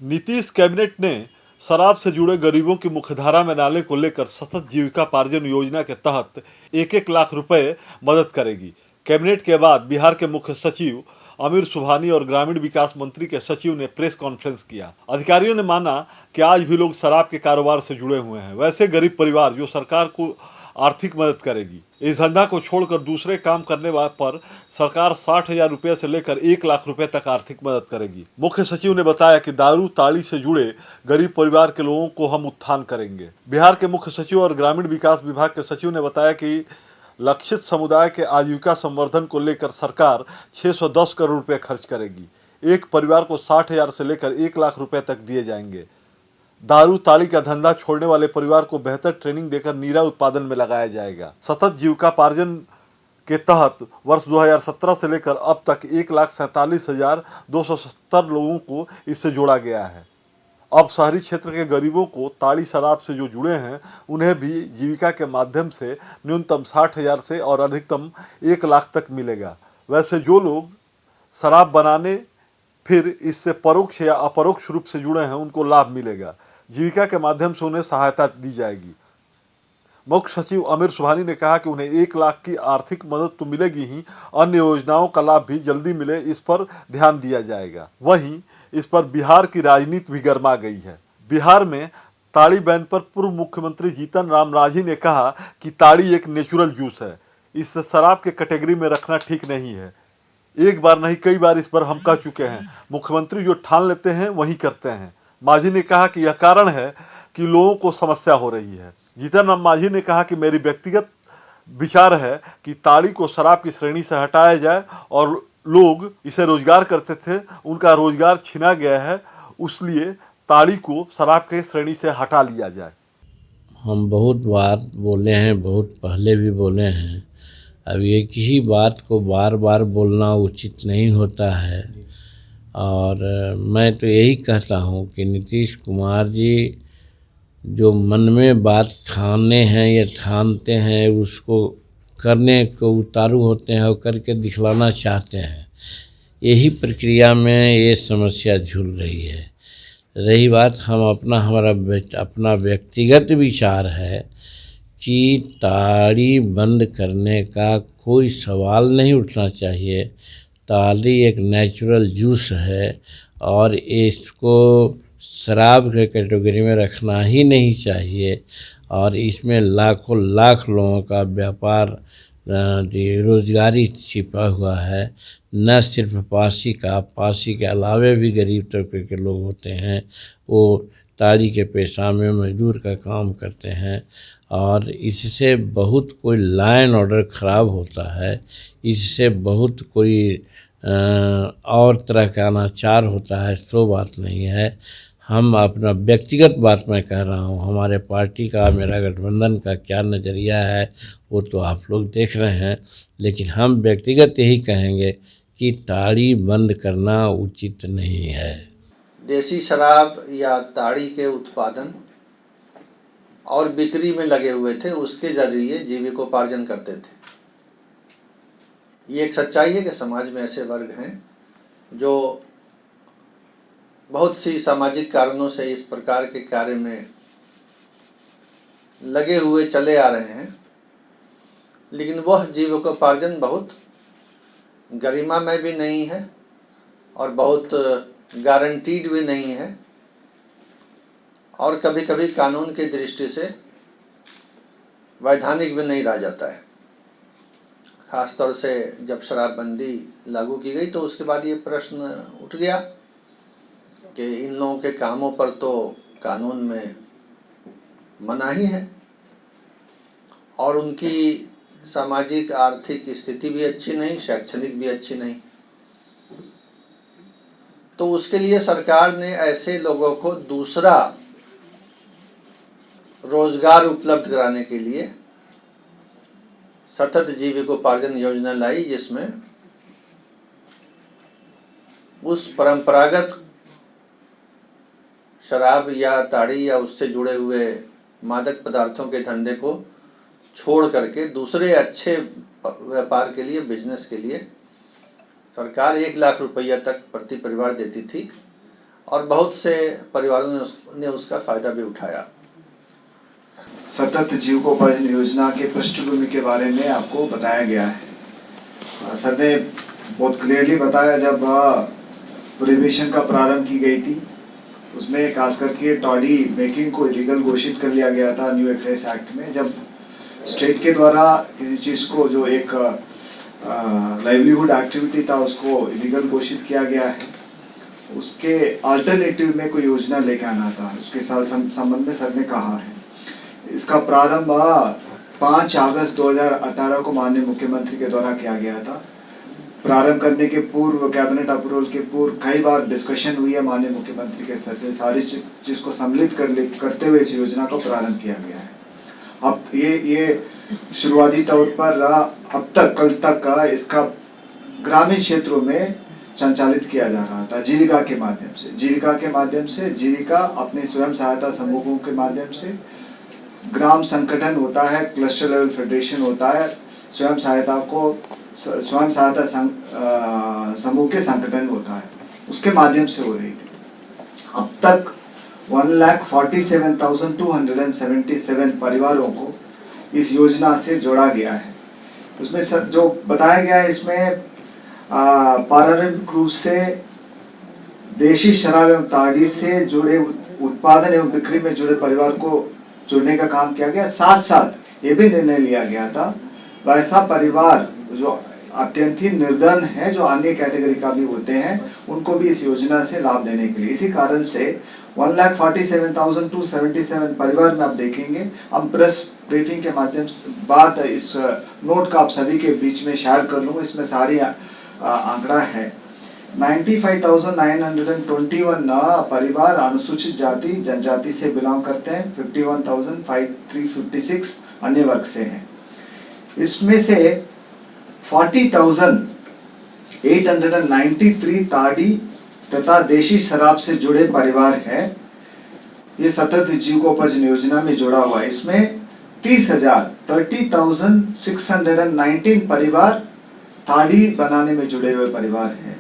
Nitish cabinet ने शराब से जुड़े गरीबों की मुख्यधारा में लाने को लेकर सतत जीविकापार्जन योजना के तहत 1-1 लाख रुपए मदद करेगी। कैबिनेट के बाद बिहार के मुख्य सचिव आमिर सुबहानी और ग्रामीण विकास मंत्री के सचिव ने प्रेस कॉन्फ्रेंस किया। अधिकारियों ने माना कि आज भी लोग शराब के कारोबार से जुड़े हुए हैं, वैसे गरीब परिवार जो सरकार को आर्थिक मदद करेगी। इस धंधा को छोड़कर दूसरे काम करने पर सरकार 60,000 रुपये से लेकर 1 लाख रुपए तक आर्थिक मदद करेगी। मुख्य सचिव ने बताया कि दारू ताड़ी से जुड़े गरीब परिवार के लोगों को हम उत्थान करेंगे। बिहार के मुख्य सचिव और ग्रामीण विकास विभाग के सचिव ने बताया कि लक्षित समुदाय के आजीविका संवर्धन को लेकर सरकार 610 करोड़ रुपए खर्च करेगी। एक परिवार को 60,000 से लेकर 1 लाख रुपए तक दिए जाएंगे। दारू ताड़ी का धंधा छोड़ने वाले परिवार को बेहतर ट्रेनिंग देकर नीरा उत्पादन में लगाया जाएगा। सतत जीविकापार्जन के तहत वर्ष 2017 से लेकर अब तक 1,47,270 लोगों को इससे जोड़ा गया है। अब शहरी क्षेत्र के गरीबों को ताड़ी शराब से जो जुड़े हैं उन्हें भी जीविका के माध्यम से न्यूनतम 60,000 से और अधिकतम 1 लाख तक मिलेगा। वैसे जो लोग शराब बनाने फिर इससे परोक्ष या अपरोक्ष रूप से जुड़े हैं उनको लाभ मिलेगा। जीविका के माध्यम से उन्हें सहायता दी जाएगी। मुख्य सचिव आमिर सुबहानी ने कहा कि उन्हें 1 लाख की आर्थिक मदद तो मिलेगी ही, अन्य योजनाओं का लाभ भी जल्दी मिले इस पर ध्यान दिया जाएगा। वहीं इस पर बिहार की राजनीति भी गर्मा गई है। बिहार में ताड़ी बैन पर पूर्व मुख्यमंत्री जीतन राम मांझी ने कहा कि ताड़ी एक नेचुरल जूस है, इसे शराब के कैटेगरी में रखना ठीक नहीं है। एक बार नहीं कई बार इस पर हम कह चुके हैं, मुख्यमंत्री जो ठान लेते हैं वही करते हैं। मांझी ने कहा कि यह कारण है कि लोगों को समस्या हो रही है। जीतन राम मांझी ने कहा कि मेरी व्यक्तिगत विचार है कि ताड़ी को शराब की श्रेणी से हटाया जाए और लोग इसे रोजगार करते थे, उनका रोजगार छीना गया है, इसलिए ताड़ी को शराब के श्रेणी से हटा लिया जाए। हम बहुत बार बोले हैं, बहुत पहले भी बोले हैं। अब एक ही बात को बार बार बोलना उचित नहीं होता है। और मैं तो यही कहता हूँ कि नीतीश कुमार जी जो मन में बात ठाने हैं या ठानते हैं उसको करने को उतारू होते हैं और करके दिखलाना चाहते हैं। यही प्रक्रिया में ये समस्या झूल रही है। रही बात अपना व्यक्तिगत विचार है कि ताड़ी बंद करने का कोई सवाल नहीं उठना चाहिए। ताड़ी एक नेचुरल जूस है और इसको शराब के कैटेगरी में रखना ही नहीं चाहिए। और इसमें लाखों लाख लोगों का व्यापार रोजगारी छिपा हुआ है। न सिर्फ पासी के अलावे भी गरीब तबके के लोग होते हैं, वो ताड़ी के पेशा में मजदूर का काम करते हैं और इससे बहुत कोई लॉ एंड ऑर्डर ख़राब होता है। इससे बहुत कोई और तरह का अनाचार होता है। सो बात नहीं है। हम अपना व्यक्तिगत बात मैं कह रहा हूँ, हमारे पार्टी का, मेरा गठबंधन का क्या नज़रिया है वो तो आप लोग देख रहे हैं। लेकिन हम व्यक्तिगत यही कहेंगे कि ताड़ी बंद करना उचित नहीं है। देसी शराब या ताड़ी के उत्पादन और बिक्री में लगे हुए थे, उसके जरिए जीविकोपार्जन करते थे। ये एक सच्चाई है कि समाज में ऐसे वर्ग हैं जो बहुत सी सामाजिक कारणों से इस प्रकार के कार्य में लगे हुए चले आ रहे हैं, लेकिन वह जीविकोपार्जन बहुत गरिमामय भी नहीं है और बहुत गारंटीड भी नहीं है और कभी कभी कानून की दृष्टि से वैधानिक भी नहीं रह जाता है। खासतौर से जब शराबबंदी लागू की गई तो उसके बाद ये प्रश्न उठ गया कि इन लोगों के कामों पर तो कानून में मनाही है और उनकी सामाजिक आर्थिक स्थिति भी अच्छी नहीं, शैक्षणिक भी अच्छी नहीं। तो उसके लिए सरकार ने ऐसे लोगों को दूसरा रोजगार उपलब्ध कराने के लिए सतत जीविकोपार्जन योजना लाई, जिसमें उस परंपरागत शराब या ताड़ी या उससे जुड़े हुए मादक पदार्थों के धंधे को छोड़ करके दूसरे अच्छे व्यापार के लिए, बिजनेस के लिए सरकार 1 लाख रुपया तक प्रति परिवार देती थी और बहुत से परिवारों ने उसका फ़ायदा भी उठाया। सतत जीविकोपार्जन योजना के पृष्ठभूमि के बारे में आपको बताया गया है। सर ने बहुत क्लियरली बताया, जब प्रोहिबिशन का प्रारंभ की गई थी उसमें खास करके टॉडी मेकिंग को इलीगल घोषित कर लिया गया था न्यू एक्साइज एक्ट में। जब स्टेट के द्वारा किसी चीज़ को जो एक लाइवलीहुड एक्टिविटी था उसको इलीगल घोषित किया गया है, उसके अल्टरनेटिव में कोई योजना लेके आना था, उसके साथ संबंध में सर ने कहा है। इसका प्रारंभ 5 अगस्त 2018 को माननीय मुख्यमंत्री के द्वारा किया गया था। प्रारंभ करने के पूर्व, कैबिनेट अप्रूवल के पूर्व कई बार डिस्कशन हुई है माननीय मुख्यमंत्री के सर से, सारी चीज़ को सम्मिलित करते हुए इस योजना को प्रारंभ किया गया है। अब ये शुरुआती तौर पर अब तक कल तक इसका ग्रामीण क्षेत्रों में संचालित किया जा रहा था जीविका के माध्यम से। जीविका अपने स्वयं सहायता समूहों के माध्यम से, ग्राम संगठन होता है, क्लस्टर लेवल फेडरेशन होता है, स्वयं सहायता समूह के संगठन होता है, उसके माध्यम से हो रही थी। अब तक 1,47,277 परिवारों को इस योजना से जोड़ा गया है। उसमें सब जो बताया गया है, इसमें पारंपरिक रूप से देशी शराब एवं ताड़ी से जुड़े उत्पादन एवं बिक्री में जुड़े परिवार को जोड़ने का काम किया गया। साथ साथ ये भी निर्णय लिया गया था वैसा परिवार जो अत्यंत ही निर्धन है, जो अन्य कैटेगरी का भी होते हैं, उनको भी इस योजना से लाभ देने के लिए, इसी कारण से 1,47,277 परिवार में आप देखेंगे। हम प्रेस ब्रीफिंग के माध्यम से बात इस नोट का आप सभी के बीच में शेयर कर लूँगा, इसमें सारी आंकड़ा है। 95,921 परिवार अनुसूचित जाति जनजाति से बिलोंग करते हैं, 51,356 अन्य वर्ग से हैं। इसमें से 40,893 ताड़ी तथा देशी शराब से जुड़े परिवार हैं। ये सतत जीविकोपार्जन योजना में जुड़ा हुआ है। इसमें 30,619 परिवार ताड़ी बनाने में जुड़े हुए परिवार हैं।